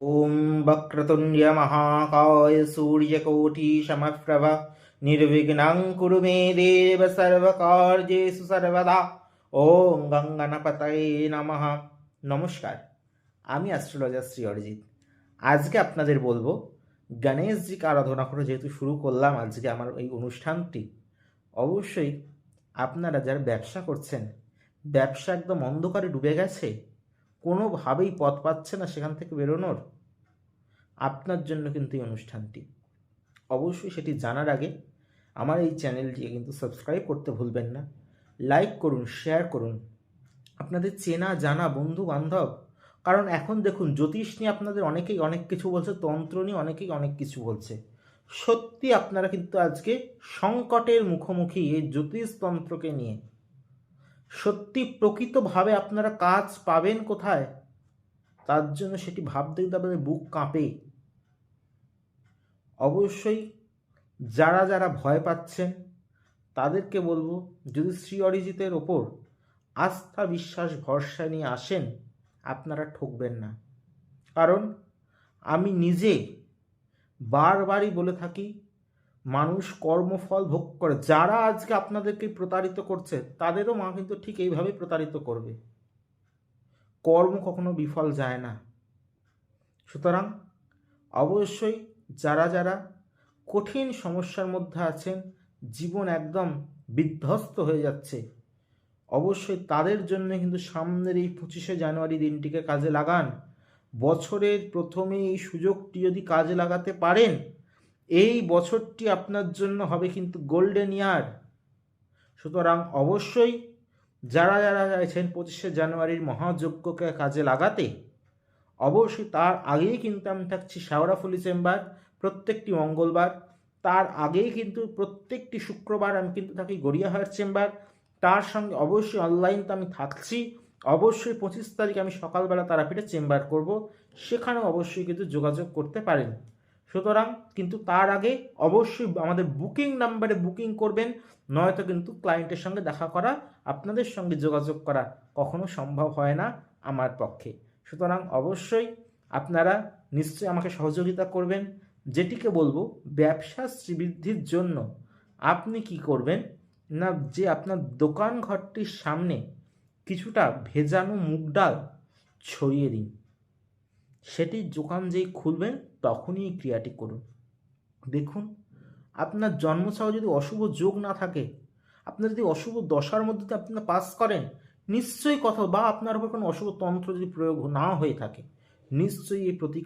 ॐ वक्रतुण्ड महाकाय सूर्यकोटिसमप्रभ निर्विघ्नं कुरु मे देव सर्वकार्येषु सर्वदा। ওম গঙ্গনাপতয়ে নমঃ। নমস্কার, আমি অ্যাস্ট্রোলজার শ্রী অরিজিৎ। আজকে আপনাদের বলবো গণেশজিকে আরাধনা করে যেহেতু শুরু করলাম আজকে আমার এই অনুষ্ঠানটি, অবশ্যই আপনারা যারা ব্যবসা করছেন, ব্যবসা একদম অন্ধকারে ডুবে গেছে, কোনোভাবেই পথ পাচ্ছে না সেখান থেকে বেরোনোর, আপনার জন্য কিন্তু এই অনুষ্ঠানটি। অবশ্যই সেটি জানার আগে আমার এই চ্যানেলটিকে কিন্তু সাবস্ক্রাইব করতে ভুলবেন না। লাইক করুন, শেয়ার করুন আপনাদের চেনা জানা বন্ধু বান্ধব, কারণ এখন দেখুন জ্যোতিষ নিয়ে আপনাদের অনেকেই অনেক কিছু বলছে, তন্ত্র নিয়ে অনেকেই অনেক কিছু বলছে। সত্যি আপনারা কিন্তু আজকে সংকটের মুখোমুখি এই জ্যোতিষতন্ত্রকে নিয়ে। সত্যি প্রকৃতভাবে আপনারা কাজ পাবেন কোথায়, তার জন্য সেটি ভাবতে কিন্তু আপনাদের বুক কাঁপে। অবশ্যই যারা যারা ভয় পাচ্ছেন তাদেরকে বলবো, যদি শ্রী অরিজিতের ওপর আস্থা বিশ্বাস ভরসা নিয়ে আসেন, আপনারা ঠকবেন না। কারণ আমি নিজে বারবারই বলে থাকি, মানুষ কর্মফল ভোগ করে। যারা আজকে আপনাদেরকে প্রতারিত করছে তাদেরও মা কিন্তু ঠিক এইভাবে প্রতারিত করবে। কর্ম কখনো বিফল যায় না। সুতরাং অবশ্যই যারা যারা কঠিন সমস্যার মধ্যে আছেন, জীবন একদম বিধ্বস্ত হয়ে যাচ্ছে, অবশ্যই তাদের জন্য কিন্তু সামনের এই 25শে জানুয়ারি দিনটিকে কাজে লাগান। বছরের প্রথমে এই সুযোগটি যদি কাজে লাগাতে পারেন, এই বছরটি আপনার জন্য হবে কিন্তু গোল্ডেন ইয়ার। সুতরাং অবশ্যই যারা যারা চাইছেন 25শে জানুয়ারির মহাযজ্ঞকে কাজে লাগাতে, অবশ্যই তার আগেই কিন্তু আমি থাকছি শেওড়াফুলি চেম্বার প্রত্যেকটি মঙ্গলবার। তার আগেই কিন্তু প্রত্যেকটি শুক্রবার আমি কিন্তু থাকি গড়িয়াহাট চেম্বার। তার সঙ্গে অবশ্যই অনলাইন তো আমি থাকছি। অবশ্যই 25 তারিখ আমি সকালবেলা তারাপীঠে চেম্বার করব, সেখানেও অবশ্যই কিন্তু যোগাযোগ করতে পারেন। সুতরাং কিন্তু তার আগে অবশ্যই আমাদের বুকিং নাম্বারে বুকিং করবেন, নয়তো কিন্তু ক্লায়েন্টের সঙ্গে দেখা করা, আপনাদের সঙ্গে যোগাযোগ করা কখনো সম্ভব হয় না আমার পক্ষে। সুতরাং অবশ্যই আপনারা নিশ্চয়ই আমাকে সহযোগিতা করবেন। যেটিকে বলবো, ব্যবসা শ্রীবৃদ্ধির জন্য আপনি কি করবেন না, যে আপনার দোকান ঘরটির সামনে কিছুটা ভেজানো মুগ ডাল ছড়িয়ে দিন। সেটি দোকান যেই খুলবেন তখনই এই ক্রিয়াটি করুন। দেখুন, আপনার জন্মছকে যদি অশুভ যোগ না থাকে, আপনার যদি অশুভ দশার মধ্যে আপনার পাস করেন, নিশ্চয়ই কথা, বা আপনার উপর কোনো অশুভ তন্ত্র যদি প্রয়োগ না হয়ে থাকে, নিশ্চয়ই এই প্রতি